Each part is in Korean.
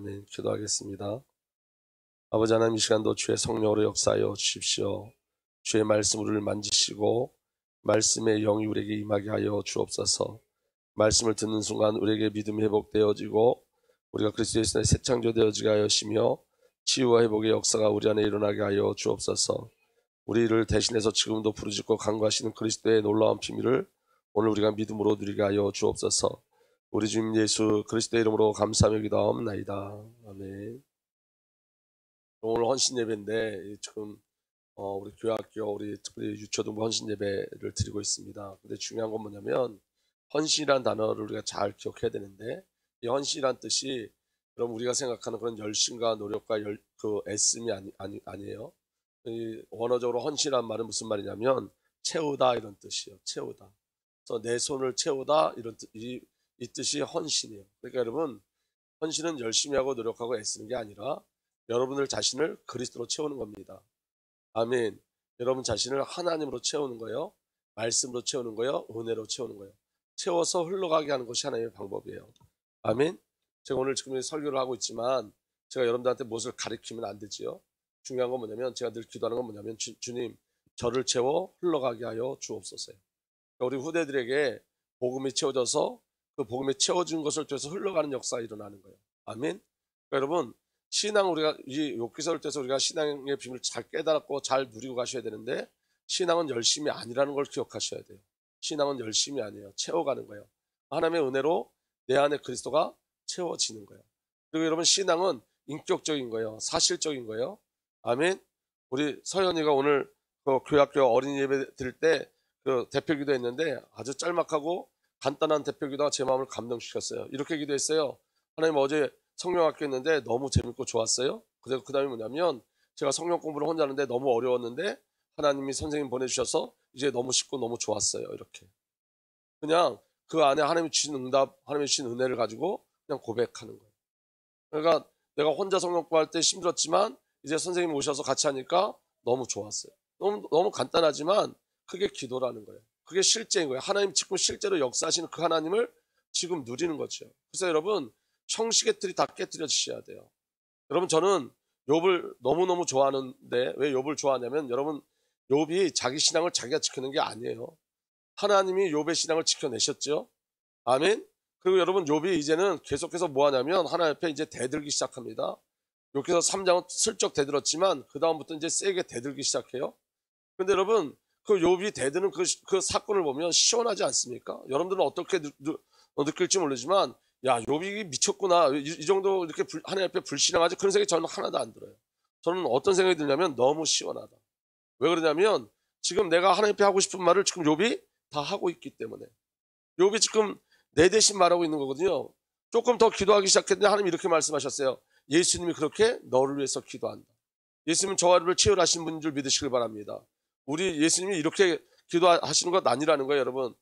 아멘. 기도하겠습니다. 아버지 하나님, 이 시간도 주의 성령으로 역사하여 주십시오. 주의 말씀 우리를 만지시고 말씀의 영이 우리에게 임하게 하여 주옵소서. 말씀을 듣는 순간 우리에게 믿음이 회복되어지고 우리가 그리스도 예수의 새 창조되어지게 하시며 치유와 회복의 역사가 우리 안에 일어나게 하여 주옵소서. 우리를 대신해서 지금도 부르짖고 간구하시는 그리스도의 놀라운 비밀을 오늘 우리가 믿음으로 누리게 하여 주옵소서. 우리 주님 예수 그리스도의 이름으로 감사하며 기도하옵나이다. 아멘. 오늘 헌신 예배인데 지금 우리 교회학교 우리 특별히 유초등부 헌신 예배를 드리고 있습니다. 근데 중요한 건 뭐냐면 헌신이라는 단어를 우리가 잘 기억해야 되는데, 이 헌신이라는 뜻이 그럼 우리가 생각하는 그런 열심과 노력과 그 애씀이 아니에요. 이 원어적으로 헌신이라는 말은 무슨 말이냐면 채우다 이런 뜻이에요. 채우다. 그래서 내 손을 채우다 이런 이 뜻이 헌신이에요. 그러니까 여러분, 헌신은 열심히 하고 노력하고 애쓰는 게 아니라 여러분들 자신을 그리스도로 채우는 겁니다. 아멘. 여러분 자신을 하나님으로 채우는 거예요. 말씀으로 채우는 거예요. 은혜로 채우는 거예요. 채워서 흘러가게 하는 것이 하나님의 방법이에요. 아멘. 제가 오늘 지금 설교를 하고 있지만 제가 여러분들한테 무엇을 가르치면 안 되지요. 중요한 건 뭐냐면, 제가 늘 기도하는 건 뭐냐면 주님, 저를 채워 흘러가게 하여 주옵소서요. 우리 후대들에게 복음이 채워져서 그 복음에 채워진 것을 통해서 흘러가는 역사가 일어나는 거예요. 아멘. 그러니까 여러분, 신앙 우리가 이 욥기서를 통해서 우리가 신앙의 비밀을 잘 깨달았고 잘 누리고 가셔야 되는데, 신앙은 열심이 아니라는 걸 기억하셔야 돼요. 신앙은 열심이 아니에요. 채워가는 거예요. 하나님의 은혜로 내 안에 그리스도가 채워지는 거예요. 그리고 여러분, 신앙은 인격적인 거예요. 사실적인 거예요. 아멘. 우리 서연이가 오늘 그 교회학교 어린이 예배 드릴 때 그 대표기도 했는데 아주 짤막하고 간단한 대표기도가 제 마음을 감동시켰어요. 이렇게 기도했어요. 하나님, 어제 성령학교 했는데 너무 재밌고 좋았어요. 그래서 그 다음에 뭐냐면, 제가 성령 공부를 혼자 하는데 너무 어려웠는데 하나님이 선생님 보내주셔서 이제 너무 쉽고 너무 좋았어요. 이렇게 그냥 그 안에 하나님이 주신 응답, 하나님이 주신 은혜를 가지고 그냥 고백하는 거예요. 그러니까 내가 혼자 성령 공부할 때 힘들었지만 이제 선생님이 오셔서 같이 하니까 너무 좋았어요. 너무 간단하지만 그게 기도라는 거예요. 그게 실제인 거예요. 하나님 지금 실제로 역사하시는 그 하나님을 지금 누리는 거죠. 그래서 여러분, 형식의 틀이 다 깨뜨려지셔야 돼요. 여러분, 저는 욥을 너무너무 좋아하는데 왜 욥을 좋아하냐면, 여러분, 욥이 자기 신앙을 자기가 지키는 게 아니에요. 하나님이 욥의 신앙을 지켜내셨죠. 아멘. 그리고 여러분, 욥이 이제는 계속해서 뭐 하냐면 하나님 앞에 이제 대들기 시작합니다. 욥기서 3장은 슬쩍 대들었지만 그 다음부터 이제 세게 대들기 시작해요. 근데 여러분, 그 욥이 대드는 그 사건을 보면 시원하지 않습니까? 여러분들은 어떻게 느낄지 모르지만, 야, 욥이 미쳤구나, 이 정도 이렇게 하나님 앞에 불신앙하지, 그런 생각이 저는 하나도 안 들어요. 저는 어떤 생각이 드냐면 너무 시원하다. 왜 그러냐면 지금 내가 하나님 앞에 하고 싶은 말을 지금 욥이 다 하고 있기 때문에. 욥이 지금 내 대신 말하고 있는 거거든요. 조금 더 기도하기 시작했는데 하나님이 이렇게 말씀하셨어요. 예수님이 그렇게 너를 위해서 기도한다. 예수님은 저와 를 치유하신 분인 줄 믿으시길 바랍니다. 우리 예수님이 이렇게 기도하시는 것 아니라는 거예요, 여러분.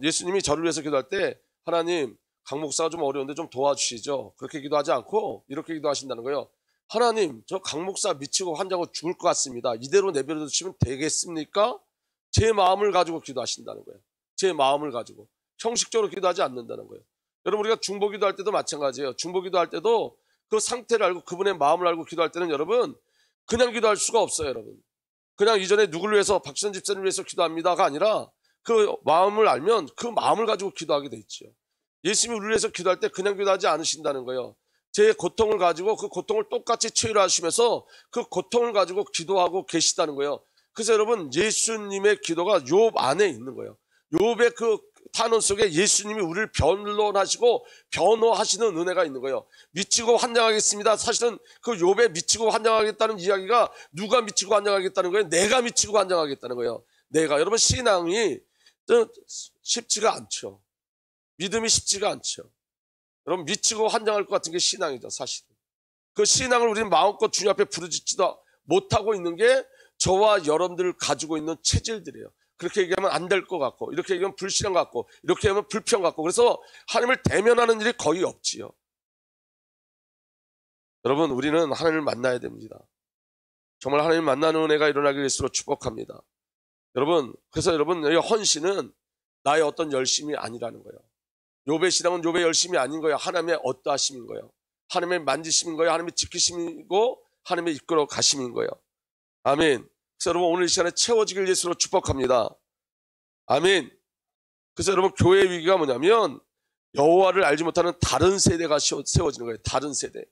예수님이 저를 위해서 기도할 때, 하나님, 강 목사가 좀 어려운데 좀 도와주시죠. 그렇게 기도하지 않고 이렇게 기도하신다는 거예요. 하나님, 저 강 목사 미치고 환자고 죽을 것 같습니다. 이대로 내버려 두시면 되겠습니까? 제 마음을 가지고 기도하신다는 거예요. 제 마음을 가지고. 형식적으로 기도하지 않는다는 거예요. 여러분, 우리가 중보 기도할 때도 마찬가지예요. 중보 기도할 때도 그 상태를 알고 그분의 마음을 알고 기도할 때는 여러분, 그냥 기도할 수가 없어요, 여러분. 그냥 이전에 누구를 위해서, 박지선 집사님을 위해서 기도합니다가 아니라 그 마음을 알면 그 마음을 가지고 기도하게 돼 있죠. 예수님이 우리를 위해서 기도할 때 그냥 기도하지 않으신다는 거예요. 제 고통을 가지고 그 고통을 똑같이 치유하시면서 그 고통을 가지고 기도하고 계시다는 거예요. 그래서 여러분, 예수님의 기도가 욥 안에 있는 거예요. 욥의 그 탄원 속에 예수님이 우리를 변론하시고 변호하시는 은혜가 있는 거예요. 미치고 환장하겠습니다. 사실은 그 욥에 미치고 환장하겠다는 이야기가 누가 미치고 환장하겠다는 거예요? 내가 미치고 환장하겠다는 거예요. 내가. 여러분, 신앙이 쉽지가 않죠. 믿음이 쉽지가 않죠. 여러분, 미치고 환장할 것 같은 게 신앙이죠, 사실은. 그 신앙을 우리는 마음껏 주님 앞에 부르짖지도 못하고 있는 게 저와 여러분들 가지고 있는 체질들이에요. 그렇게 얘기하면 안 될 것 같고, 이렇게 얘기하면 불신앙 같고, 이렇게 하면 불평 같고, 그래서 하나님을 대면하는 일이 거의 없지요. 여러분, 우리는 하나님을 만나야 됩니다. 정말 하나님 만나는 은혜가 일어나기 위해서 축복합니다. 여러분, 그래서 여러분, 이 헌신은 나의 어떤 열심이 아니라는 거예요. 욥의 신앙은 욥의 열심이 아닌 거예요. 하나님의 어떠하심인 거예요. 하나님의 만지심인 거예요. 하나님의 지키심이고 하나님의 이끌어 가심인 거예요. 아멘. 그래서 여러분 오늘 이 시간에 채워지길 예수로 축복합니다. 아멘. 그래서 여러분 교회의 위기가 뭐냐면 여호와를 알지 못하는 다른 세대가 세워지는 거예요. 다른 세대.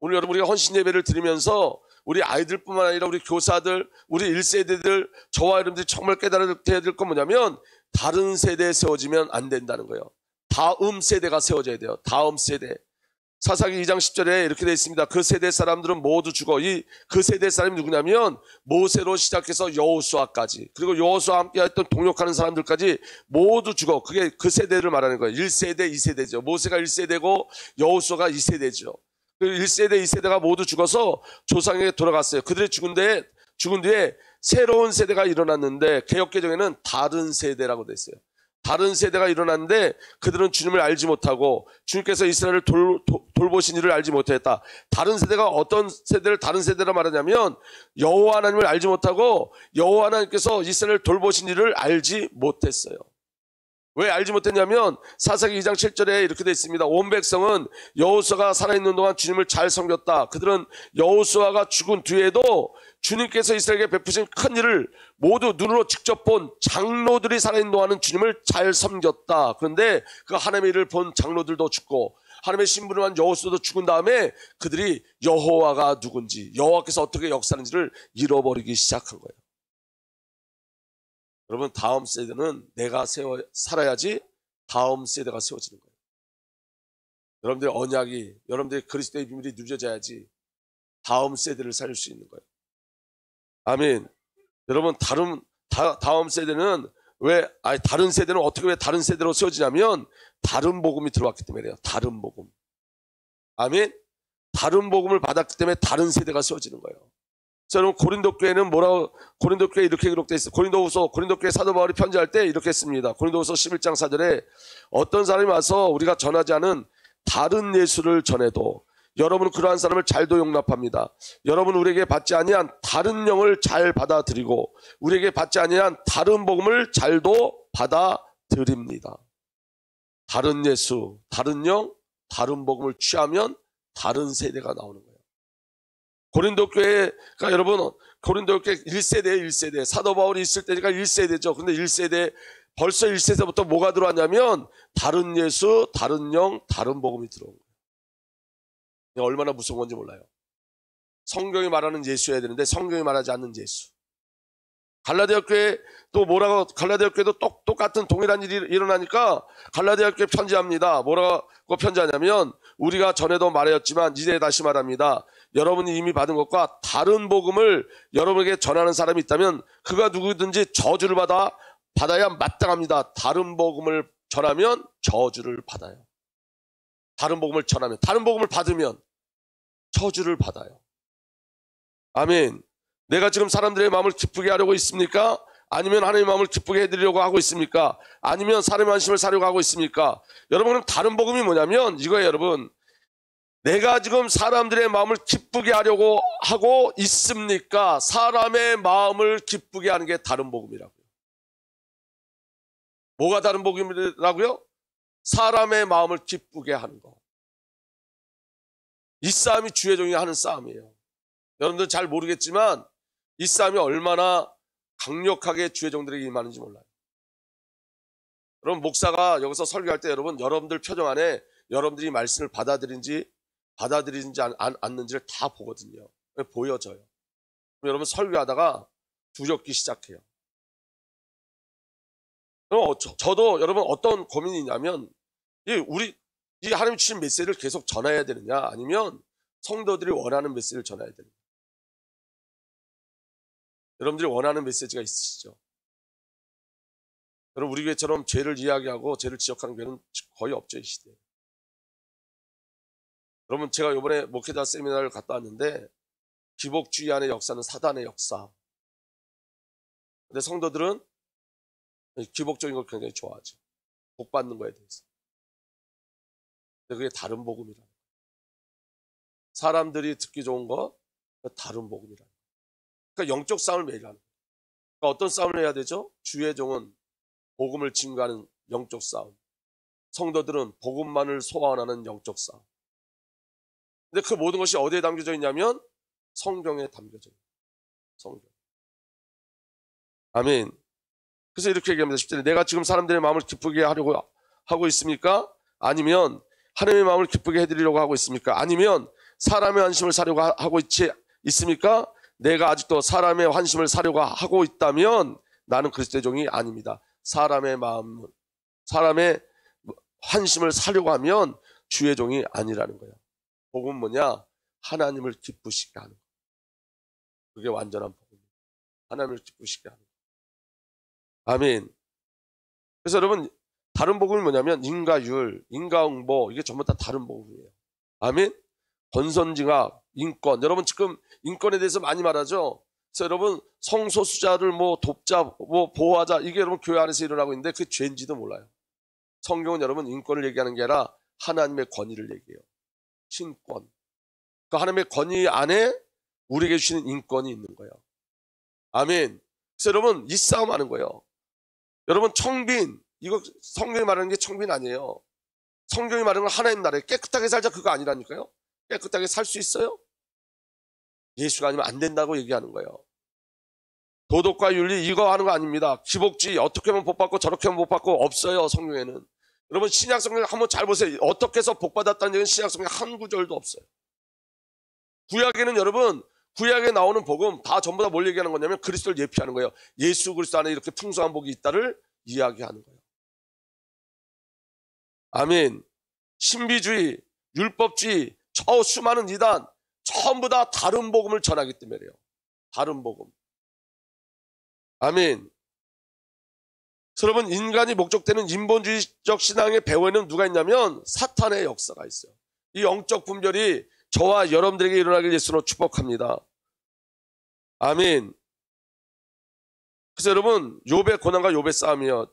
오늘 여러분 우리가 헌신 예배를 드리면서 우리 아이들뿐만 아니라 우리 교사들, 우리 1세대들, 저와 여러분들이 정말 깨달아야 될 건 뭐냐면 다른 세대에 세워지면 안 된다는 거예요. 다음 세대가 세워져야 돼요. 다음 세대. 사사기 2장 10절에 이렇게 되어 있습니다. 그 세대 사람들은 모두 죽어. 그 세대 사람이 누구냐면 모세로 시작해서 여호수아까지, 그리고 여호수아와 함께 했던 동역하는 사람들까지 모두 죽어. 그게 그 세대를 말하는 거예요. 1세대, 2세대죠. 모세가 1세대고 여호수아가 2세대죠. 1세대, 2세대가 모두 죽어서 조상에게 돌아갔어요. 그들이 죽은 뒤에 새로운 세대가 일어났는데 개역개정에는 다른 세대라고 되어 있어요. 다른 세대가 일어났는데 그들은 주님을 알지 못하고 주님께서 이스라엘을 돌보신 일을 알지 못했다. 다른 세대가 어떤 세대를 다른 세대라 말하냐면 여호와 하나님을 알지 못하고 여호와 하나님께서 이스라엘을 돌보신 일을 알지 못했어요. 왜 알지 못했냐면 사사기 2장 7절에 이렇게 되어 있습니다. 온 백성은 여호수아가 살아있는 동안 주님을 잘 섬겼다. 그들은 여호수아가 죽은 뒤에도 주님께서 이스라엘에게 베푸신 큰 일을 모두 눈으로 직접 본 장로들이 살아있는 동안은 주님을 잘 섬겼다. 그런데 그 하나님의 일을 본 장로들도 죽고 하나님의 신분을 한 여호수아도 죽은 다음에 그들이 여호와가 누군지, 여호와께서 어떻게 역사하는지를 잃어버리기 시작한 거예요. 여러분 다음 세대는 내가 살아야지 다음 세대가 세워지는 거예요. 여러분들의 언약이, 여러분들의 그리스도의 비밀이 누려져야지 다음 세대를 살릴 수 있는 거예요. 아멘. 여러분 다음 세대는 다른 세대는 어떻게 왜 다른 세대로 세워지냐면 다른 복음이 들어왔기 때문에 그래요. 다른 복음. 아멘. 다른 복음을 받았기 때문에 다른 세대가 세워지는 거예요. 여러분 고린도 교회는 고린도 교회에 이렇게 기록되어 있어요. 고린도 교회 사도 바울이 편지할 때 이렇게 했습니다. 고린도후서 11장 4절에 어떤 사람이 와서 우리가 전하지 않은 다른 예수를 전해도 여러분은 그러한 사람을 잘도 용납합니다. 여러분 우리에게 받지 아니한 다른 영을 잘 받아들이고 우리에게 받지 아니한 다른 복음을 잘도 받아들입니다. 다른 예수, 다른 영, 다른 복음을 취하면 다른 세대가 나오는 거예요. 고린도 교회가 여러분 고린도 교회 1세대예요. 1세대. 사도 바울이 있을 때가 1세대죠. 근데 1세대 벌써 1세대부터 뭐가 들어왔냐면 다른 예수, 다른 영, 다른 복음이 들어온 거예요. 얼마나 무서운 건지 몰라요. 성경이 말하는 예수여야 되는데 성경이 말하지 않는 예수. 갈라디아 교회 또 갈라디아 교회도 똑같은 동일한 일이 일어나니까 갈라디아 교회 편지합니다. 뭐라고 편지하냐면 우리가 전에도 말하였지만 이제 다시 말합니다. 여러분이 이미 받은 것과 다른 복음을 여러분에게 전하는 사람이 있다면 그가 누구든지 저주를 받아야 마땅합니다. 다른 복음을 전하면 저주를 받아요. 다른 복음을 전하면, 다른 복음을 받으면 저주를 받아요. 아멘. 내가 지금 사람들의 마음을 기쁘게 하려고 있습니까? 아니면 하나님의 마음을 기쁘게 해드리려고 하고 있습니까? 아니면 사람의 안심을 사려고 하고 있습니까? 여러분 다른 복음이 뭐냐면 이거예요. 여러분 내가 지금 사람들의 마음을 기쁘게 하려고 하고 있습니까? 사람의 마음을 기쁘게 하는 게 다른 복음이라고요. 뭐가 다른 복음이라고요? 사람의 마음을 기쁘게 하는 거. 이 싸움이 주의 종이 하는 싸움이에요. 여러분들 잘 모르겠지만 이 싸움이 얼마나 강력하게 주의 종들에게 임하는지 몰라요. 여러분 목사가 여기서 설교할 때 여러분들 표정 안에 여러분들이 말씀을 받아들인지 않는지를 다 보거든요. 보여져요. 여러분 설교하다가 두렵기 시작해요. 저도 여러분 어떤 고민이 있냐면 이 하나님 주신 메시지를 계속 전해야 되느냐 아니면 성도들이 원하는 메시지를 전해야 되느냐. 여러분들이 원하는 메시지가 있으시죠? 여러분 우리 교회처럼 죄를 이야기하고 죄를 지적하는 교회는 거의 없죠. 이 시대에. 여러분 제가 이번에 목회자 세미나를 갔다 왔는데 기복주의 안의 역사는 사단의 역사. 근데 성도들은 기복적인 걸 굉장히 좋아하죠. 복 받는 거에 대해서. 근데 그게 다른 복음이라. 사람들이 듣기 좋은 거 다른 복음이라. 그러니까 영적 싸움을 매일 하는 거예요. 그러니까 어떤 싸움을 해야 되죠? 주의 종은 복음을 증거하는 영적 싸움. 성도들은 복음만을 소원하는 영적 싸움. 근데 그 모든 것이 어디에 담겨져 있냐면 성경에 담겨져 있어요. 성경. 아멘. 그래서 이렇게 얘기합니다. 10절에 내가 지금 사람들의 마음을 기쁘게 하려고 하고 있습니까? 아니면 하나님의 마음을 기쁘게 해드리려고 하고 있습니까? 아니면 사람의 환심을 사려고 하고 있습니까? 내가 아직도 사람의 환심을 사려고 하고 있다면 나는 그리스도의 종이 아닙니다. 사람의 마음, 사람의 환심을 사려고 하면 주의 종이 아니라는 거예요. 복음은 뭐냐? 하나님을 기쁘시게 하는 거예요. 그게 완전한 복음입니다. 하나님을 기쁘시게 하는 거예요. 아멘. 그래서 여러분, 다른 복음이 뭐냐면 인가율, 인가응보, 이게 전부 다 다른 복음이에요. 아멘. 권선징악, 인권. 여러분 지금 인권에 대해서 많이 말하죠. 그래서 여러분 성소수자를 뭐 돕자, 뭐 보호하자, 이게 여러분 교회 안에서 일어나고 있는데 그게 죄인지도 몰라요. 성경은 여러분 인권을 얘기하는 게 아니라 하나님의 권위를 얘기해요. 신권. 그 하나님의 권위 안에 우리에게 주시는 인권이 있는 거예요. 아멘. 그래서 여러분 이 싸움 하는 거예요. 여러분 청빈, 이거 성경이 말하는 게 청빈 아니에요. 성경이 말하는 건 하나님 나라에 깨끗하게 살자, 그거 아니라니까요. 깨끗하게 살 수 있어요? 예수가 아니면 안 된다고 얘기하는 거예요. 도덕과 윤리 이거 하는 거 아닙니다. 기복주의 어떻게 하면 복 받고 저렇게 하면 복 받고 없어요. 성경에는. 여러분 신약 성경 한번 잘 보세요. 어떻게 해서 복 받았다는 얘기는 신약 성경 한 구절도 없어요. 구약에는 여러분, 구약에 나오는 복음 다 전부 다 뭘 얘기하는 거냐면 그리스도를 예피하는 거예요. 예수 그리스도 안에 이렇게 풍성한 복이 있다를 이야기하는 거예요. 아멘. 신비주의, 율법주의, 저 수많은 이단 전부 다 다른 복음을 전하기 때문에요. 다른 복음. 아멘. 여러분 인간이 목적되는 인본주의적 신앙의 배후에는 누가 있냐면 사탄의 역사가 있어요. 이 영적 분별이 저와 여러분들에게 일어나길 예수로 축복합니다. 아멘. 그래서 여러분 욥의 고난과 욥의 싸움이요.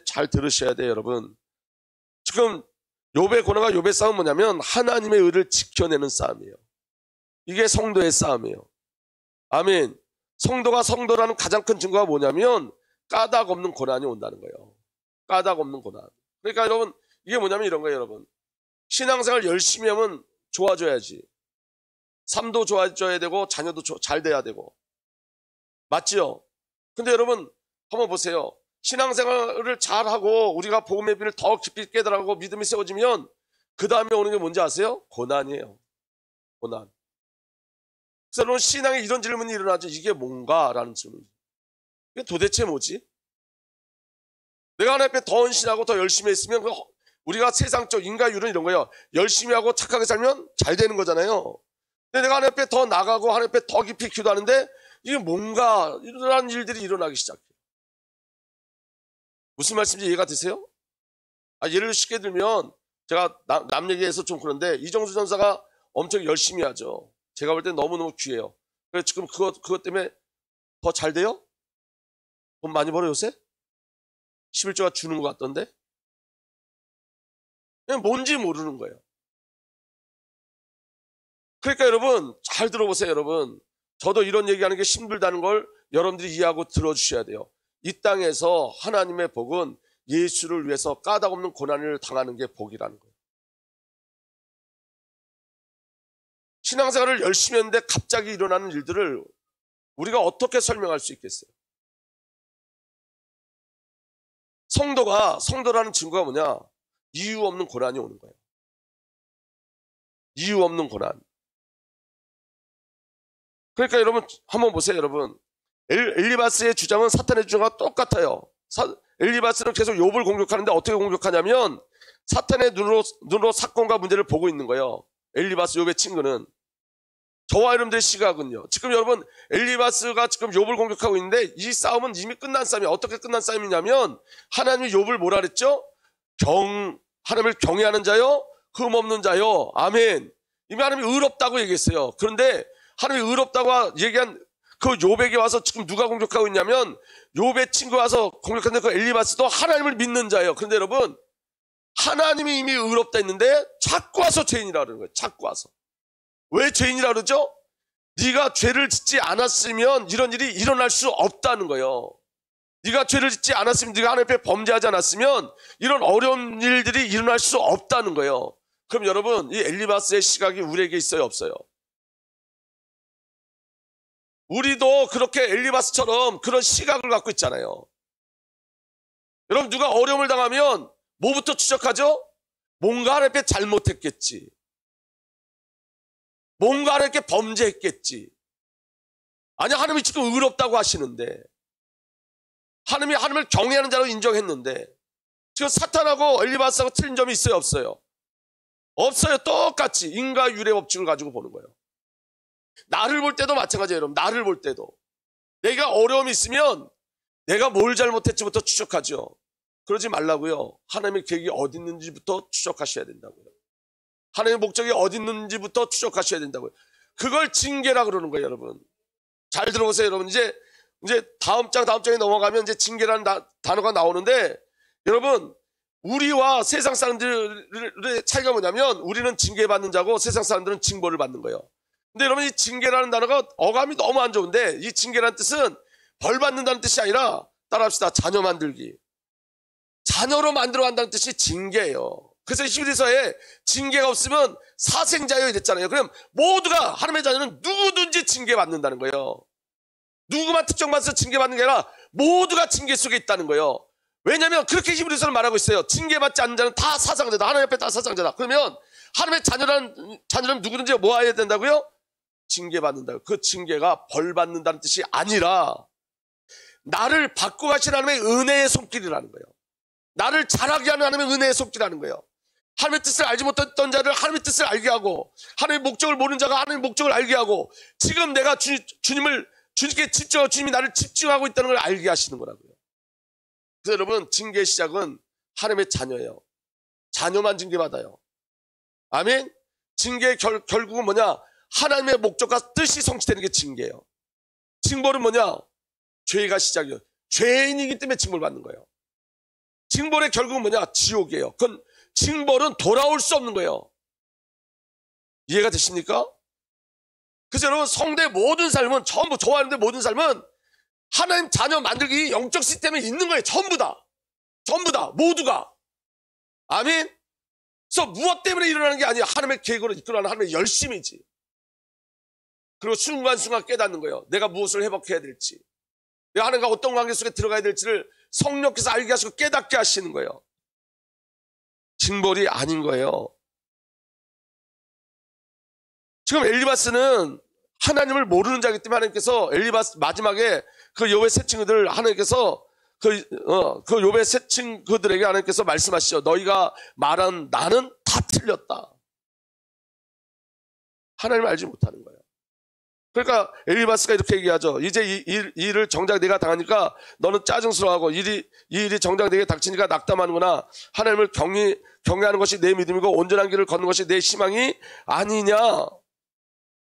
잘 들으셔야 돼요, 여러분. 지금 욥의 고난과 욥의 싸움은 뭐냐면 하나님의 의를 지켜내는 싸움이에요. 이게 성도의 싸움이에요. 아멘. 성도가 성도라는 가장 큰 증거가 뭐냐면 까닭 없는 고난이 온다는 거예요. 까닭 없는 고난. 그러니까 여러분 이게 뭐냐면 이런 거예요, 여러분. 신앙생활 열심히 하면 좋아져야지. 삶도 좋아져야 되고 자녀도 잘 돼야 되고. 맞지요? 근데 여러분 한번 보세요. 신앙생활을 잘하고 우리가 복음의 비밀을 더 깊이 깨달아가고 믿음이 세워지면 그 다음에 오는 게 뭔지 아세요? 고난이에요. 고난. 그래서 여러분 신앙에 이런 질문이 일어나죠. 이게 뭔가? 라는 질문. 이게 도대체 뭐지? 내가 하나님 앞에 더 헌신하고 더 열심히 했으면 우리가 세상적 인간율은 이런 거예요. 열심히 하고 착하게 살면 잘 되는 거잖아요. 근데 내가 하나님 앞에 더 나가고 하나님 앞에 더 깊이 기도하는데 이게 뭔가 이런 일들이 일어나기 시작해요. 무슨 말씀인지 이해가 되세요? 예를 쉽게 들면 제가 남 얘기해서 좀 그런데 이정수 전사가 엄청 열심히 하죠. 제가 볼 때 너무너무 귀해요. 그래서 지금 그것 때문에 더 잘 돼요? 돈 많이 벌어 요새? 11조가 주는 것 같던데? 그냥 뭔지 모르는 거예요. 그러니까 여러분 잘 들어보세요. 여러분 저도 이런 얘기하는 게 힘들다는 걸 여러분들이 이해하고 들어주셔야 돼요. 이 땅에서 하나님의 복은 예수를 위해서 까닭 없는 고난을 당하는 게 복이라는 거예요. 신앙생활을 열심히 했는데 갑자기 일어나는 일들을 우리가 어떻게 설명할 수 있겠어요? 성도라는 증거가 뭐냐? 이유 없는 고난이 오는 거예요. 이유 없는 고난. 그러니까 여러분 한번 보세요. 여러분 엘리바스의 주장은 사탄의 주장과 똑같아요. 엘리바스는 계속 욥을 공격하는데 어떻게 공격하냐면 사탄의 눈으로 사건과 문제를 보고 있는 거예요. 엘리바스 욥의 친구는. 저와 여러분들의 시각은요. 지금 여러분 엘리바스가 지금 욥을 공격하고 있는데 이 싸움은 이미 끝난 싸움이에요. 어떻게 끝난 싸움이냐면 하나님이 욥을 뭐라 그랬죠? 하나님을 경외하는 자요, 흠 없는 자요. 아멘. 이미 하나님이 의롭다고 얘기했어요. 그런데 하나님이 의롭다고 얘기한 그 욥에게 와서 지금 누가 공격하고 있냐면 욥의 친구가 와서 공격하는데 그 엘리바스도 하나님을 믿는 자예요. 그런데 여러분 하나님이 이미 의롭다 했는데 자꾸 와서 죄인이라 그러는 거예요. 자꾸 와서. 왜 죄인이라 그러죠? 네가 죄를 짓지 않았으면 이런 일이 일어날 수 없다는 거예요. 네가 죄를 짓지 않았으면, 네가 하나님 앞에 범죄하지 않았으면 이런 어려운 일들이 일어날 수 없다는 거예요. 그럼 여러분, 이 엘리바스의 시각이 우리에게 있어요, 없어요? 우리도 그렇게 엘리바스처럼 그런 시각을 갖고 있잖아요. 여러분, 누가 어려움을 당하면 뭐부터 추적하죠? 뭔가 하나님께 잘못했겠지. 뭔가 하나님께 범죄했겠지. 아니, 하나님이 지금 의롭다고 하시는데, 하나님을 경외하는 자로 인정했는데, 지금 사탄하고 엘리바스하고 틀린 점이 있어요, 없어요? 없어요. 똑같이 인과 율의 법칙을 가지고 보는 거예요. 나를 볼 때도 마찬가지예요, 여러분. 나를 볼 때도. 내가 어려움이 있으면 내가 뭘 잘못했지부터 추적하죠. 그러지 말라고요. 하나님의 계획이 어디 있는지부터 추적하셔야 된다고요. 하나님의 목적이 어디 있는지부터 추적하셔야 된다고요. 그걸 징계라 그러는 거예요, 여러분. 잘 들어보세요, 여러분. 이제 다음 장에 넘어가면 이제 징계라는 단어가 나오는데, 여러분, 우리와 세상 사람들의 차이가 뭐냐면, 우리는 징계받는 자고 세상 사람들은 징벌을 받는 거예요. 근데 여러분, 이 징계라는 단어가 어감이 너무 안 좋은데, 이 징계라는 뜻은 벌 받는다는 뜻이 아니라, 따라합시다, 자녀 만들기. 자녀로 만들어 간다는 뜻이 징계예요. 그래서 히브리서에 징계가 없으면 사생자여야 됐잖아요. 그럼 모두가, 하나님의 자녀는 누구든지 징계받는다는 거예요. 누구만 특정받아서 징계받는 게 아니라 모두가 징계 속에 있다는 거예요. 왜냐하면 그렇게 히브리서는 말하고 있어요. 징계받지 않는 자는 다 사상자다. 하나님 앞에 다 사상자다. 그러면 하나님의 자녀라면 누구든지 뭐 해야 된다고요? 징계받는다고요. 그 징계가 벌 받는다는 뜻이 아니라 나를 바꿔가시는 하나님의 은혜의 손길이라는 거예요. 나를 자라게 하는 하나님의 은혜의 손길이라는 거예요. 하나님의 뜻을 알지 못했던 자를 하나님의 뜻을 알게 하고, 하나님의 목적을 모르는 자가 하나님의 목적을 알게 하고, 지금 내가 주님께 집중하고 주님이 나를 집중하고 있다는 걸 알게 하시는 거라고요. 그래서 여러분, 징계의 시작은 하나님의 자녀예요. 자녀만 징계받아요. 아멘? 징계의 결국은 뭐냐? 하나님의 목적과 뜻이 성취되는 게 징계예요. 징벌은 뭐냐? 죄가 시작이에요. 죄인이기 때문에 징벌 받는 거예요. 징벌의 결국은 뭐냐? 지옥이에요. 그건 징벌은 돌아올 수 없는 거예요. 이해가 되십니까? 그래서 여러분, 성도의 모든 삶은, 전부 좋아하는데 모든 삶은 하나님 자녀 만들기 영적 시스템에 있는 거예요. 전부 다. 모두가. 아멘? 그래서 무엇 때문에 일어나는 게 아니에요. 하나님의 계획으로 이끌어가는 하나님의 열심이지. 그리고 순간순간 깨닫는 거예요. 내가 무엇을 회복해야 될지, 내가 하나님과 어떤 관계 속에 들어가야 될지를 성령께서 알게 하시고 깨닫게 하시는 거예요. 징벌이 아닌 거예요. 지금 엘리바스는 하나님을 모르는 자이기 때문에 하나님께서 엘리바스 마지막에 그 욥의 세 친구들 하나님께서 그 욥의 세 친구들에게 하나님께서 말씀하시죠. 너희가 말한 나는 다 틀렸다. 하나님을 알지 못하는 거예요. 그러니까 엘리바스가 이렇게 얘기하죠. 이제 이 일을 정작 내가 당하니까 너는 짜증스러워하고 이 일이 정작 내게 닥치니까 낙담하는구나. 하나님을 경외하는 것이 내 믿음이고 온전한 길을 걷는 것이 내 희망이 아니냐.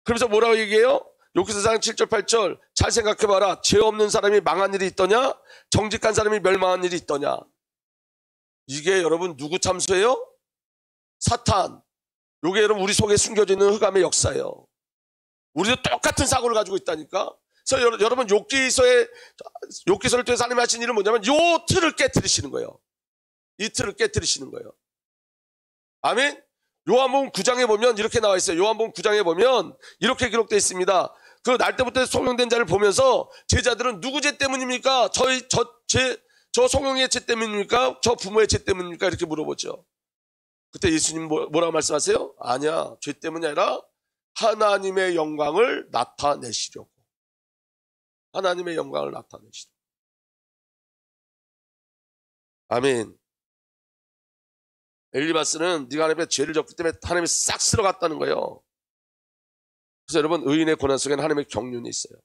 그러면서 뭐라고 얘기해요? 욥기서 4장 7절 8절 잘 생각해봐라. 죄 없는 사람이 망한 일이 있더냐? 정직한 사람이 멸망한 일이 있더냐? 이게 여러분 누구 참수예요? 사탄. 이게 여러분 우리 속에 숨겨져 있는 흑암의 역사예요. 우리도 똑같은 사고를 가지고 있다니까. 그래서 여러분 욥기서를 통해서 하나님이 하신 일은 뭐냐면 요 틀을 깨트리시는 거예요. 이 틀을 깨트리시는 거예요. 아멘. 요한복음 9장에 보면 이렇게 나와 있어요. 요한복음 9장에 보면 이렇게 기록되어 있습니다. 그 날 때부터 송영된 자를 보면서 제자들은 누구 죄 때문입니까? 저 송영의 죄 때문입니까? 저 부모의 죄 때문입니까? 이렇게 물어보죠. 그때 예수님 뭐라고 말씀하세요? 아니야, 죄 때문이 아니라 하나님의 영광을 나타내시려고. 하나님의 영광을 나타내시려고. 아멘. 엘리바스는 네가 하나님의 죄를 졌기 때문에 하나님이 싹 쓸어갔다는 거예요. 그래서 여러분, 의인의 고난 속에는 하나님의 경륜이 있어요.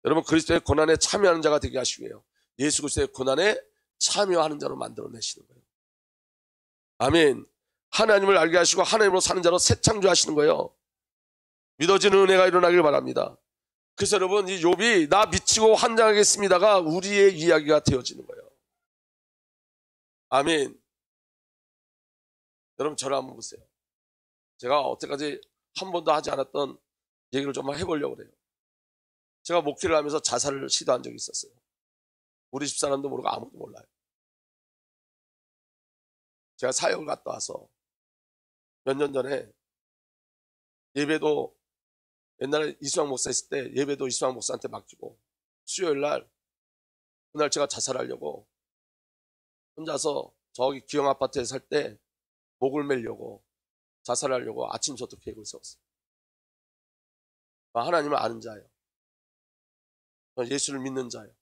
여러분, 그리스도의 고난에 참여하는 자가 되게 하시기 위해요. 예수 그리스도의 고난에 참여하는 자로 만들어내시는 거예요. 아멘. 하나님을 알게 하시고 하나님으로 사는 자로 새 창조하시는 거예요. 믿어지는 은혜가 일어나길 바랍니다. 그래서 여러분, 이 욥이 나 미치고 환장하겠습니다가 우리의 이야기가 되어지는 거예요. 아멘. 여러분, 저를 한번 보세요. 제가 어때까지 한 번도 하지 않았던 얘기를 좀 해보려고 그래요. 제가 목회를 하면서 자살을 시도한 적이 있었어요. 우리 집사람도 모르고 아무도 몰라요. 제가 사역을 갔다 와서 몇 년 전에 예배도 옛날에 이수영 목사 있을 때 예배도 이수영 목사한테 맡기고 수요일 날 그날 제가 자살하려고 혼자서 저기 기영 아파트에 살 때 목을 매려고 자살하려고 아침부터 계획을 세웠어요. 하나님을 아는 자예요. 예수를 믿는 자예요.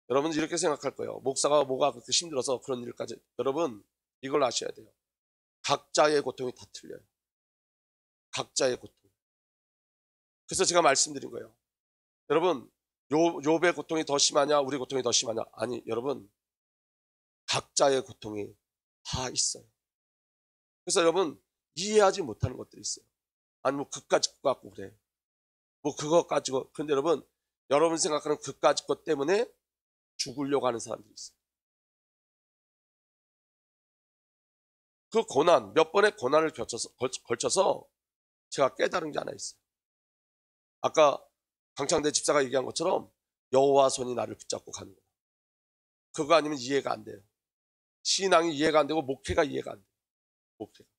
여러분 이렇게 생각할 거예요. 목사가 뭐가 그렇게 힘들어서 그런 일까지. 여러분 이걸 아셔야 돼요. 각자의 고통이 다 틀려요. 각자의 고통. 그래서 제가 말씀드린 거예요. 여러분 욥의 고통이 더 심하냐 우리 고통이 더 심하냐. 아니 여러분 각자의 고통이 다 있어요. 그래서 여러분 이해하지 못하는 것들이 있어요. 아니 뭐 그까짓 것 같고 그래. 뭐 그거 가지고. 근데 여러분 생각하는 그까짓 것 때문에 죽으려고 하는 사람들이 있어요. 그 고난, 몇 번의 고난을 걸쳐서 제가 깨달은 게 하나 있어요. 아까 강창대 집사가 얘기한 것처럼 여호와 손이 나를 붙잡고 가는 거예요. 그거 아니면 이해가 안 돼요. 신앙이 이해가 안 되고 목회가 이해가 안 돼요. 목회가.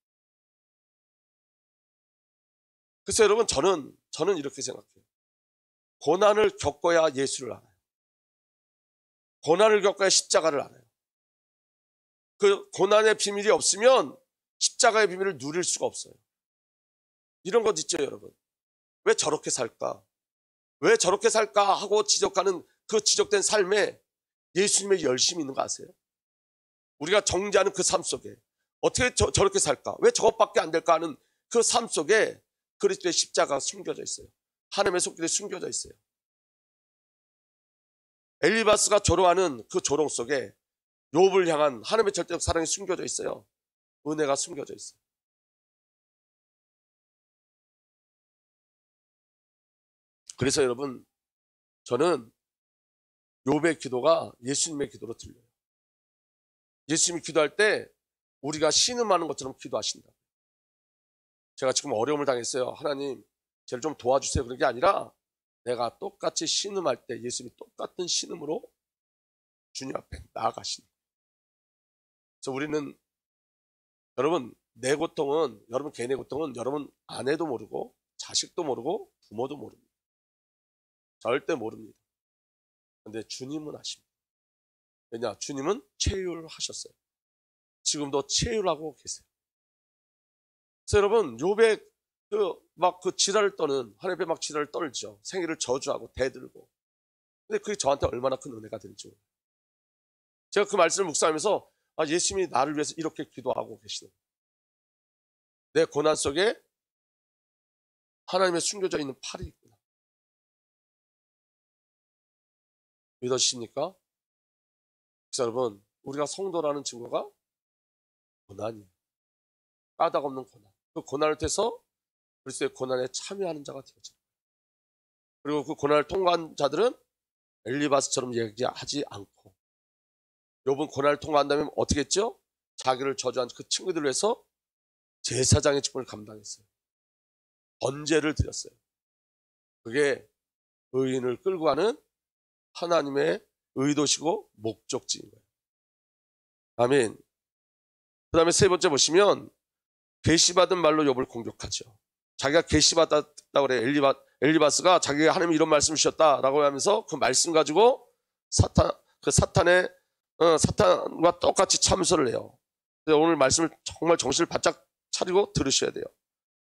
그래서 여러분 저는 이렇게 생각해요. 고난을 겪어야 예수를 알아요. 고난을 겪어야 십자가를 알아요. 그 고난의 비밀이 없으면 십자가의 비밀을 누릴 수가 없어요. 이런 것 있죠 여러분. 왜 저렇게 살까? 왜 저렇게 살까 하고 지적하는 그 지적된 삶에 예수님의 열심이 있는 거 아세요? 우리가 정죄하는 그 삶 속에 어떻게 저렇게 살까? 왜 저것밖에 안 될까 하는 그 삶 속에 그리스도의 십자가가 숨겨져 있어요. 하나님의 손길이 숨겨져 있어요. 엘리바스가 조롱하는 그 조롱 속에 욥을 향한 하나님의 절대적 사랑이 숨겨져 있어요. 은혜가 숨겨져 있어요. 그래서 여러분 저는 욥의 기도가 예수님의 기도로 들려요. 예수님이 기도할 때 우리가 신음하는 것처럼 기도하신다. 제가 지금 어려움을 당했어요. 하나님 저를 좀 도와주세요. 그런 게 아니라 내가 똑같이 신음할 때 예수님이 똑같은 신음으로 주님 앞에 나아가신다. 그래서 우리는 여러분 내 고통은 여러분 개인의 고통은 여러분 아내도 모르고 자식도 모르고 부모도 모릅니다. 절대 모릅니다. 그런데 주님은 아십니다. 왜냐? 주님은 체휼하셨어요. 지금도 체휼하고 계세요. 그래서 여러분 욥의 그 지랄을 떠는 하나님 앞에 막 지랄을 떨죠. 생애를 저주하고 대들고. 근데 그게 저한테 얼마나 큰 은혜가 되는지. 제가 그 말씀을 묵상하면서 예수님이 나를 위해서 이렇게 기도하고 계시는 거예요. 내 고난 속에 하나님의 숨겨져 있는 팔이 있구나. 믿으십니까? 그래서 여러분 우리가 성도라는 증거가 고난이에요. 까닭 없는 고난. 그 고난을 통해서 그리스도의 고난에 참여하는 자가 되어져요. 그리고 그 고난을 통과한 자들은 엘리바스처럼 얘기하지 않고 욥은 고난을 통과한다면 어떻게 했죠? 자기를 저주한 그 친구들을 위해서 제사장의 직분을 감당했어요. 번제를 드렸어요. 그게 의인을 끌고 가는 하나님의 의도시고 목적지인 거예요. 아멘. 그 다음에 세 번째 보시면 계시받은 말로 욥을 공격하죠. 자기가 계시받았다고 그래요. 엘리바스가 자기가 하나님이 이런 말씀을 주셨다라고 하면서 그 말씀 가지고 사탄과 똑같이 참소를 해요. 오늘 말씀을 정말 정신을 바짝 차리고 들으셔야 돼요.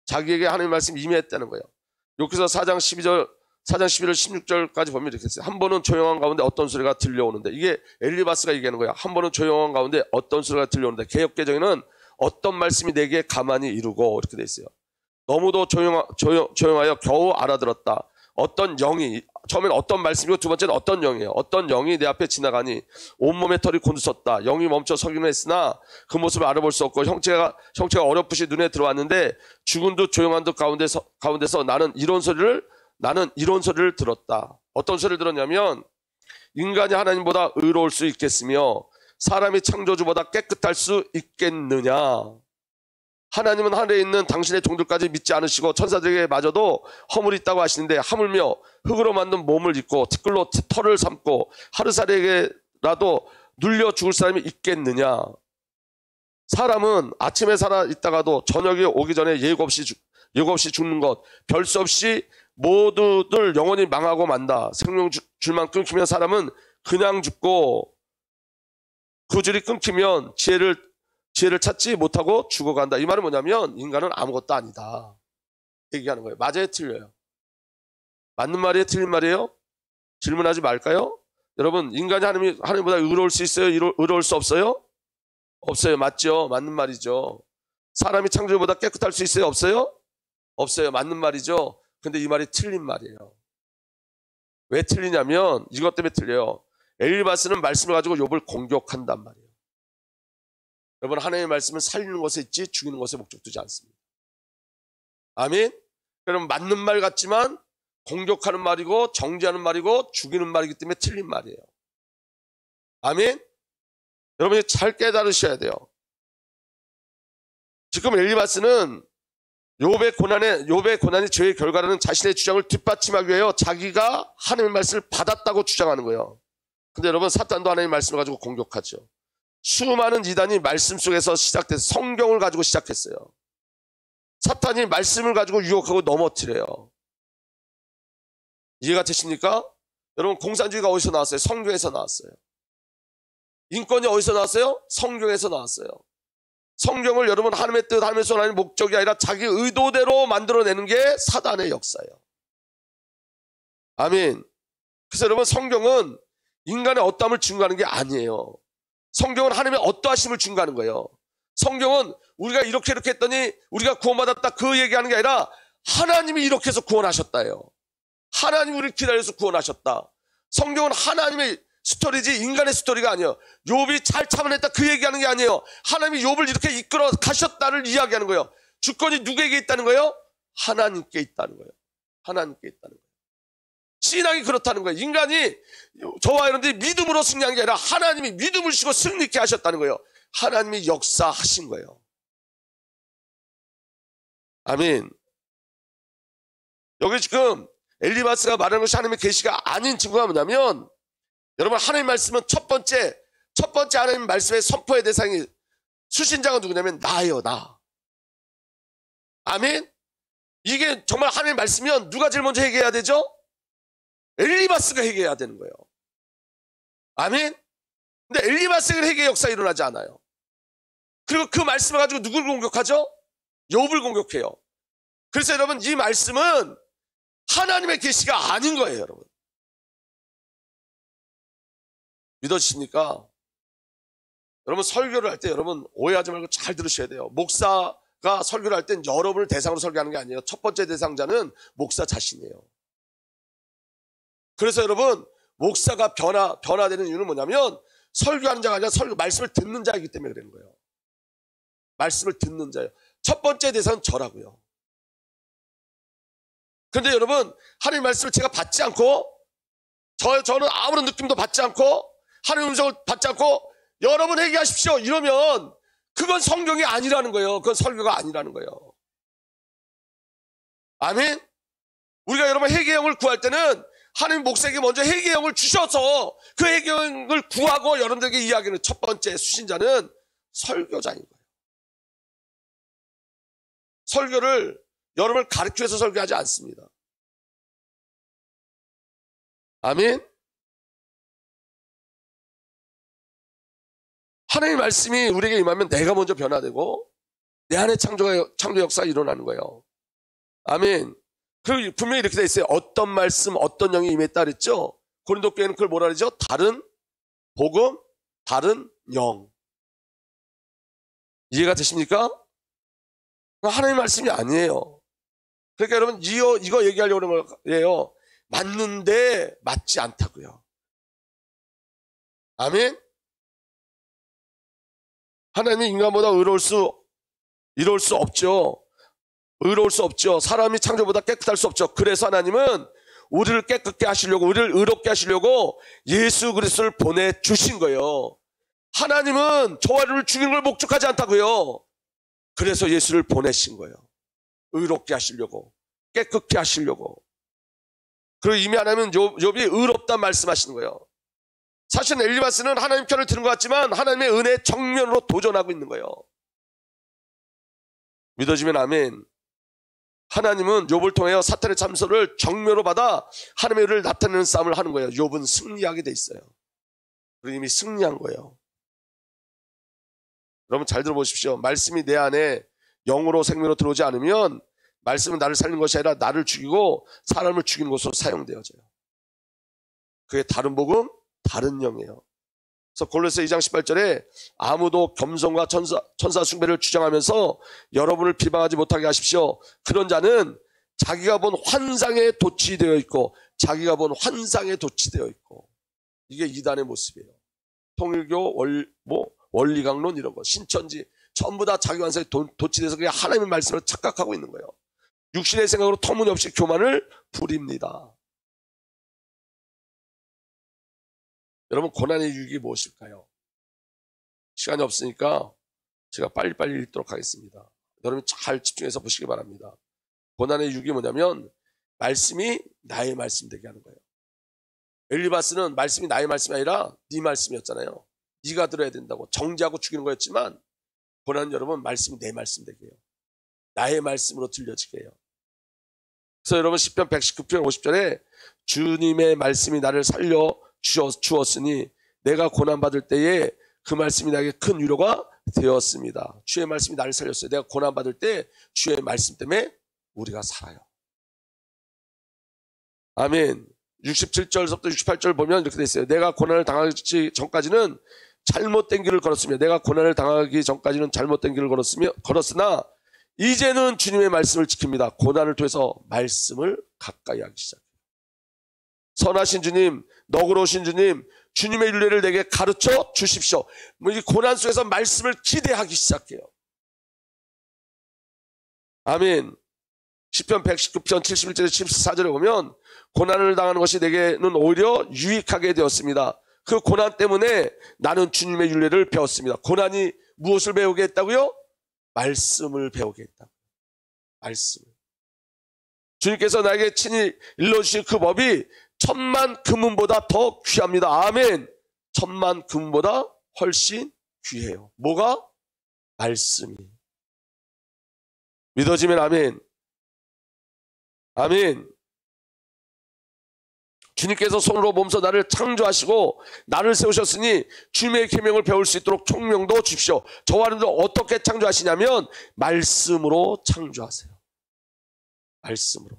자기에게 하나님의 말씀이 임했다는 거예요. 여기서 4장 11절 16절까지 보면 이렇게 했어요. 한 번은 조용한 가운데 어떤 소리가 들려오는데, 이게 엘리바스가 얘기하는 거예요. 한 번은 조용한 가운데 어떤 소리가 들려오는데, 개역개정에는 어떤 말씀이 내게 가만히 이루고 이렇게 돼 있어요. 너무도 조용하여 겨우 알아들었다. 어떤 영이, 처음엔 어떤 말씀이고 두 번째는 어떤 영이에요. 어떤 영이 내 앞에 지나가니 온몸에 털이 곤두섰다. 영이 멈춰 서기는 했으나 그 모습을 알아볼 수 없고 형체가 어렴풋이 눈에 들어왔는데 죽은 듯 조용한 듯 가운데서 나는 이런 소리를 들었다. 어떤 소리를 들었냐면, 인간이 하나님보다 의로울 수 있겠으며 사람이 창조주보다 깨끗할 수 있겠느냐. 하나님은 하늘에 있는 당신의 종들까지 믿지 않으시고 천사들에게 마저도 허물이 있다고 하시는데, 하물며 흙으로 만든 몸을 입고 티끌로 털을 삼고 하루살이에게라도 눌려 죽을 사람이 있겠느냐. 사람은 아침에 살아 있다가도 저녁이 오기 전에 예고 없이 죽는 것, 별 수 없이 모두들 영원히 망하고 만다. 생명줄만 끊기면 사람은 그냥 죽고 그 줄이 끊기면 지혜를 찾지 못하고 죽어간다. 이 말은 뭐냐면 인간은 아무것도 아니다 얘기하는 거예요. 맞아요, 틀려요? 맞는 말이에요, 틀린 말이에요? 질문하지 말까요? 여러분, 인간이 하나님보다 의로울 수 있어요? 의로울 수 없어요? 없어요. 맞죠? 맞는 말이죠. 사람이 창조보다 깨끗할 수 있어요? 없어요? 없어요. 맞는 말이죠. 근데 이 말이 틀린 말이에요. 왜 틀리냐면 이것 때문에 틀려요. 엘리바스는 말씀을 가지고 욥을 공격한단 말이에요. 여러분, 하나님의 말씀은 살리는 것에 있지 죽이는 것에 목적 두지 않습니다. 아멘? 그럼 맞는 말 같지만 공격하는 말이고 정죄하는 말이고 죽이는 말이기 때문에 틀린 말이에요. 아멘? 여러분이 잘 깨달으셔야 돼요. 지금 엘리바스는 욥의 고난이 죄의 결과라는 자신의 주장을 뒷받침하기 위하여 자기가 하나님의 말씀을 받았다고 주장하는 거예요. 근데 여러분, 사탄도 하나님의 말씀을 가지고 공격하죠. 수많은 이단이 말씀 속에서 시작돼서 성경을 가지고 시작했어요. 사탄이 말씀을 가지고 유혹하고 넘어뜨려요. 이해가 되십니까? 여러분, 공산주의가 어디서 나왔어요? 성경에서 나왔어요. 인권이 어디서 나왔어요? 성경에서 나왔어요. 성경을 여러분 하나님의 뜻, 하나님의 손, 하나님의 목적이 아니라 자기 의도대로 만들어내는 게 사단의 역사예요. 아멘. 그래서 여러분, 성경은 인간의 어떠함을 증거하는 게 아니에요. 성경은 하나님의 어떠하심을 증거하는 거예요. 성경은 우리가 이렇게 했더니 우리가 구원받았다 그 얘기하는 게 아니라 하나님이 이렇게 해서 구원하셨다예요. 하나님이 우리를 기다려서 구원하셨다. 성경은 하나님의 스토리지 인간의 스토리가 아니에요. 욥이 잘 참아냈다 그 얘기하는 게 아니에요. 하나님이 욥을 이렇게 이끌어 가셨다를 이야기하는 거예요. 주권이 누구에게 있다는 거예요? 하나님께 있다는 거예요. 하나님께 있다는 거예요. 신앙이 그렇다는 거예요. 인간이 저와 여러분들이 믿음으로 승리한 게 아니라 하나님이 믿음을 주시고 승리케 하셨다는 거예요. 하나님이 역사하신 거예요. 아멘. 여기 지금 엘리바스가 말하는 것이 하나님의 계시가 아닌 증거가 뭐냐면, 여러분, 하나님 말씀은 첫 번째 하나님 말씀의 선포의 대상이 수신자가 누구냐면 나예요, 나. 아멘. 이게 정말 하나님 말씀이면 누가 제일 먼저 회개해야 되죠? 엘리바스가 회개해야 되는 거예요. 아멘. 근데 엘리바스의 회개 역사 일어나지 않아요. 그리고 그 말씀을 가지고 누굴 공격하죠? 욥을 공격해요. 그래서 여러분, 이 말씀은 하나님의 계시가 아닌 거예요, 여러분. 믿어지십니까? 여러분, 설교를 할 때 여러분 오해하지 말고 잘 들으셔야 돼요. 목사가 설교를 할 땐 여러분을 대상으로 설교하는 게 아니에요. 첫 번째 대상자는 목사 자신이에요. 그래서 여러분, 목사가 변화되는 이유는 뭐냐면 설교하는 자가 아니라 말씀을 듣는 자이기 때문에 그러는 거예요. 말씀을 듣는 자예요. 첫 번째 대상은 저라고요. 그런데 여러분, 하나님의 말씀을 제가 받지 않고 저는 아무런 느낌도 받지 않고 하나님의 음성을 받지 않고 여러분 회개하십시오 이러면 그건 성경이 아니라는 거예요. 그건 설교가 아니라는 거예요. 아멘. 우리가 여러분 회개형을 구할 때는 하나님 목사에게 먼저 회개형을 주셔서 그 회개형을 구하고 여러분들에게 이야기하는 첫 번째 수신자는 설교자인 거예요. 설교를 여러분을 가르쳐서 설교하지 않습니다. 아멘. 하나님의 말씀이 우리에게 임하면 내가 먼저 변화되고 내 안에 창조 역사가 일어나는 거예요. 아멘. 그리고 분명히 이렇게 돼 있어요. 어떤 말씀, 어떤 영이 임했다 그랬죠? 고린도 교회는 그걸 뭐라 그러죠? 다른 복음, 다른 영. 이해가 되십니까? 하나님의 말씀이 아니에요. 그러니까 여러분, 이거 얘기하려고 하는 거예요. 맞는데 맞지 않다고요. 아멘. 하나님이 인간보다 이로울 수 없죠. 의로울 수 없죠. 사람이 창조보다 깨끗할 수 없죠. 그래서 하나님은 우리를 깨끗게 하시려고, 우리를 의롭게 하시려고 예수 그리스도를 보내주신 거예요. 하나님은 저와 여러분을 죽이는 걸 목적하지 않다고요. 그래서 예수를 보내신 거예요. 의롭게 하시려고, 깨끗게 하시려고. 그리고 이미 하나님은 욥이 의롭다 말씀하시는 거예요. 사실 엘리바스는 하나님 편을 드는 것 같지만 하나님의 은혜 정면으로 도전하고 있는 거예요. 믿어지면 아멘. 하나님은 욥을 통하여 사탄의 참소를 정면으로 받아 하나님의 의를 나타내는 싸움을 하는 거예요. 욥은 승리하게 돼 있어요. 그리고 이미 승리한 거예요. 여러분 잘 들어보십시오. 말씀이 내 안에 영으로 생명으로 들어오지 않으면 말씀은 나를 살리는 것이 아니라 나를 죽이고 사람을 죽이는 것으로 사용되어져요. 그게 다른 복음, 다른 영이에요. 그래서 골로새 2장 18절에 아무도 겸손과 천사 숭배를 주장하면서 여러분을 비방하지 못하게 하십시오. 그런 자는 자기가 본 환상에 도취되어 있고 이게 이단의 모습이에요. 통일교 원리강론 이런 거 신천지 전부 다 자기 환상에 도취돼서 그냥 하나님의 말씀을 착각하고 있는 거예요. 육신의 생각으로 터무니없이 교만을 부립니다. 여러분 고난의 유익이 무엇일까요? 시간이 없으니까 제가 빨리빨리 읽도록 하겠습니다. 여러분 잘 집중해서 보시기 바랍니다. 고난의 유익이 뭐냐면 말씀이 나의 말씀 되게 하는 거예요. 엘리바스는 말씀이 나의 말씀이 아니라 네 말씀이었잖아요. 네가 들어야 된다고 정죄하고 죽이는 거였지만 고난은 여러분 말씀이 내 말씀 되게 해요. 나의 말씀으로 들려지게 해요. 그래서 여러분 시편 119편 50절에 주님의 말씀이 나를 살려 주었으니 내가 고난받을 때에 그 말씀이 나에게 큰 위로가 되었습니다. 주의 말씀이 나를 살렸어요. 내가 고난받을 때 주의 말씀 때문에 우리가 살아요. 아멘. 67절부터 68절 보면 이렇게 돼 있어요. 내가 고난을 당하기 전까지는 잘못된 길을 걸었으며 내가 고난을 당하기 전까지는 잘못된 길을 걸었으나 이제는 주님의 말씀을 지킵니다. 고난을 통해서 말씀을 가까이 하기 시작해요. 선하신 주님, 너그러우신 주님, 주님의 윤례를 내게 가르쳐 주십시오. 이 고난 속에서 말씀을 기대하기 시작해요. 아멘. 시편 119편 71절에 74절에 보면 고난을 당하는 것이 내게는 오히려 유익하게 되었습니다. 그 고난 때문에 나는 주님의 윤례를 배웠습니다. 고난이 무엇을 배우게 했다고요? 말씀을 배우게 했다. 말씀을. 주님께서 나에게 친히 일러주신 그 법이 천만 금은보다 더 귀합니다. 아멘. 천만 금은보다 훨씬 귀해요. 뭐가? 말씀이. 믿어지면 아멘. 아멘. 주님께서 손으로 몸소 나를 창조하시고 나를 세우셨으니 주님의 계명을 배울 수 있도록 총명도 주십시오. 저와 여러분들 어떻게 창조하시냐면 말씀으로 창조하세요. 말씀으로.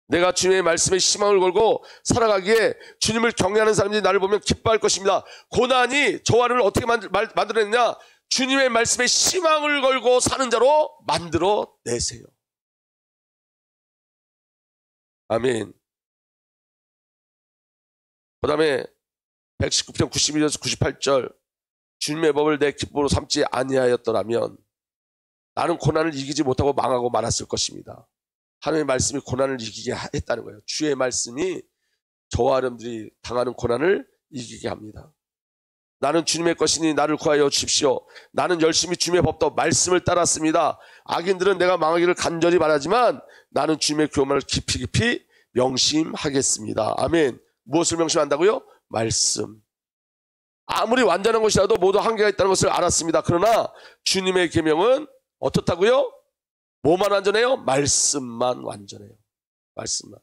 내가 주님의 말씀에 희망을 걸고 살아가기에 주님을 경외하는 사람들이 나를 보면 기뻐할 것입니다. 고난이 저와 여러분을 어떻게 만들어냈냐? 주님의 말씀에 희망을 걸고 사는 자로 만들어내세요. 아멘. 그 다음에 119편 92절에서 98절 주님의 법을 내 기쁨으로 삼지 아니하였더라면 나는 고난을 이기지 못하고 망하고 말았을 것입니다. 하나님의 말씀이 고난을 이기게 했다는 거예요. 주의 말씀이 저와 여러분들이 당하는 고난을 이기게 합니다. 나는 주님의 것이니 나를 구하여 주십시오. 나는 열심히 주님의 법도 말씀을 따랐습니다. 악인들은 내가 망하기를 간절히 바라지만 나는 주님의 교만을 깊이 명심하겠습니다. 아멘. 무엇을 명심한다고요? 말씀. 아무리 완전한 것이라도 모두 한계가 있다는 것을 알았습니다. 그러나 주님의 계명은 어떻다고요? 뭐만 완전해요? 말씀만 완전해요. 말씀만.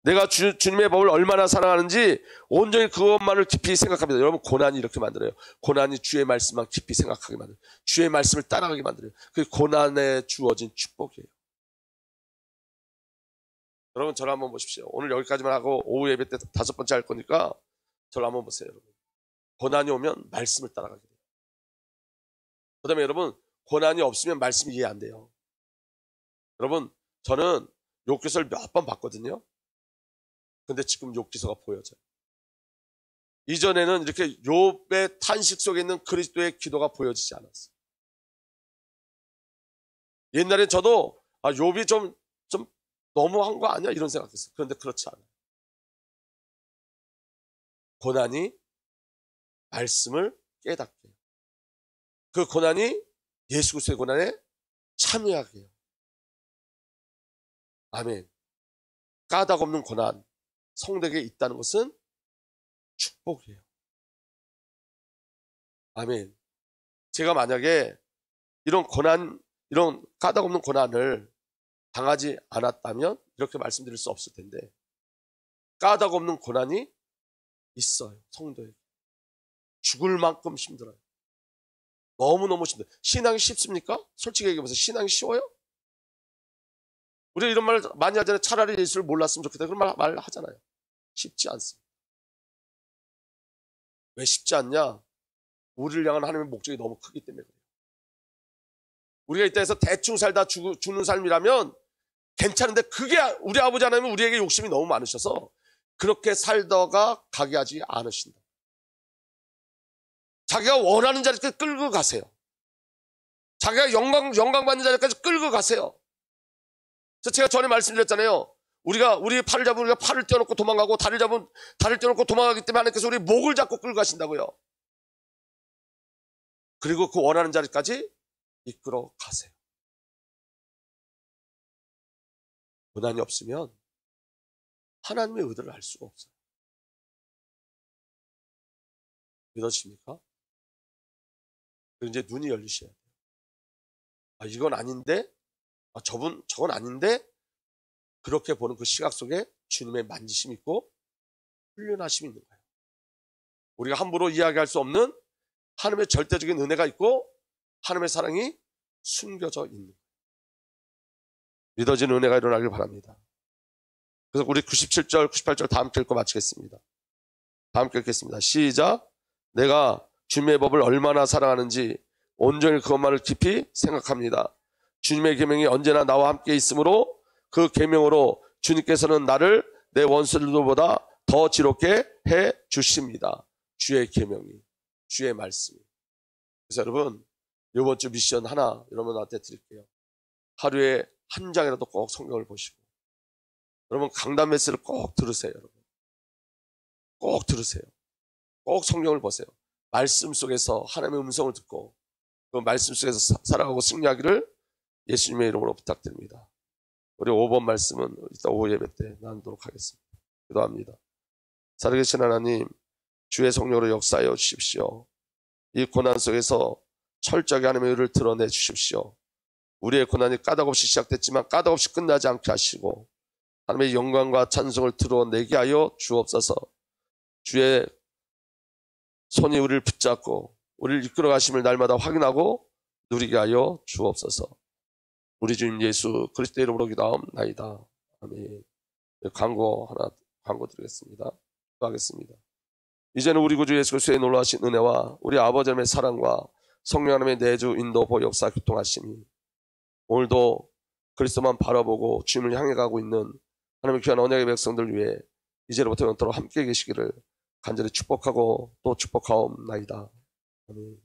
내가 주님의 법을 얼마나 사랑하는지 온전히 그것만을 깊이 생각합니다. 여러분 고난이 이렇게 만들어요. 고난이 주의 말씀만 깊이 생각하게 만들어요. 주의 말씀을 따라가게 만들어요. 그게 고난에 주어진 축복이에요. 여러분 저를 한번 보십시오. 오늘 여기까지만 하고 오후 예배 때 5번째 할 거니까 저를 한번 보세요. 여러분. 고난이 오면 말씀을 따라가게 돼요. 그 다음에 여러분 고난이 없으면 말씀이 이해 안 돼요. 여러분 저는 욥기서를 몇 번 봤거든요. 근데 지금 욥기서가 보여져요. 이전에는 이렇게 욥의 탄식 속에 있는 그리스도의 기도가 보여지지 않았어요. 옛날엔 저도 욥이 좀 너무한 거 아니야? 이런 생각했어요. 그런데 그렇지 않아요. 고난이 말씀을 깨닫게 해요. 그 고난이 예수 그리스도의 고난에 참여하게 해요. 아멘. 까닭 없는 고난, 성도에게 있다는 것은 축복이에요. 아멘. 제가 만약에 이런 고난 이런 까닭없는 고난을 당하지 않았다면 이렇게 말씀드릴 수 없을 텐데, 까닭없는 고난이 있어요. 성도에게 죽을 만큼 힘들어요. 너무너무 힘들어요. 신앙이 쉽습니까? 솔직히 얘기해보세요. 신앙이 쉬워요? 우리가 이런 말 많이 하잖아요. 차라리 예수를 몰랐으면 좋겠다, 그런 말 하잖아요. 쉽지 않습니다. 왜 쉽지 않냐? 우리를 향한 하나님의 목적이 너무 크기 때문에 그래요. 우리가 이때에서 대충 살다 죽는 삶이라면 괜찮은데, 그게 우리 아버지 하나님은 우리에게 욕심이 너무 많으셔서 그렇게 살다가 가게 하지 않으신다. 자기가 원하는 자리까지 끌고 가세요. 자기가 영광 받는 자리까지 끌고 가세요. 그래서 제가 전에 말씀드렸잖아요. 우리 팔을 잡으면 우리가 팔을 떼어놓고 도망가고, 다리를 잡으면 다리를 떼어놓고 도망가기 때문에 하나님께서 우리 목을 잡고 끌고 가신다고요. 그리고 그 원하는 자리까지 이끌어 가세요. 고난이 없으면 하나님의 의도를 알 수가 없어요. 믿으십니까? 그리고 이제 눈이 열리셔야 돼요. 아, 이건 아닌데, 저건 아닌데, 그렇게 보는 그 시각 속에 주님의 만지심이 있고 훈련하심이 있는 거예요. 우리가 함부로 이야기할 수 없는 하나님의 절대적인 은혜가 있고 하나님의 사랑이 숨겨져 있는 거예요. 믿어지는 은혜가 일어나길 바랍니다. 그래서 우리 97절, 98절 다 함께 읽고 마치겠습니다. 다 함께 읽겠습니다. 시작. 내가 주님의 법을 얼마나 사랑하는지 온전히 그것만을 깊이 생각합니다. 주님의 계명이 언제나 나와 함께 있으므로 그 계명으로 주님께서는 나를 내 원수들보다 더 지롭게 해 주십니다. 주의 계명이, 주의 말씀이. 그래서 여러분, 이번 주 미션 하나 여러분한테 드릴게요. 하루에 한 장이라도 꼭 성경을 보시고, 여러분 강단 메시지를 꼭 들으세요. 여러분 꼭 들으세요. 꼭 성경을 보세요. 말씀 속에서 하나님의 음성을 듣고 그 말씀 속에서 살아가고 승리하기를 예수님의 이름으로 부탁드립니다. 우리 5번 말씀은 이따 오후 예배 때 나누도록 하겠습니다. 기도합니다. 살아계신 하나님, 주의 성령으로 역사하여 주십시오. 이 고난 속에서 철저하게 하나님의 의를 드러내 주십시오. 우리의 고난이 까닭없이 시작됐지만 까닭없이 끝나지 않게 하시고 하나님의 영광과 찬송을 드러내게 하여 주옵소서. 주의 손이 우리를 붙잡고 우리를 이끌어 가심을 날마다 확인하고 누리게 하여 주옵소서. 우리 주님 예수 그리스도의 이름으로 기도하옵나이다. 아멘. 광고 드리겠습니다. 기도하겠습니다. 이제는 우리 구주 예수 그리스도의 놀라우신 은혜와 우리 아버지 하나님의 사랑과 성령 하나님의 내주 인도 보호 역사 교통하심이 오늘도 그리스도만 바라보고 주님을 향해 가고 있는 하나님의 귀한 언약의 백성들 위해 이제로부터 영원토록 함께 계시기를 간절히 축복하고 또 축복하옵나이다. 아멘.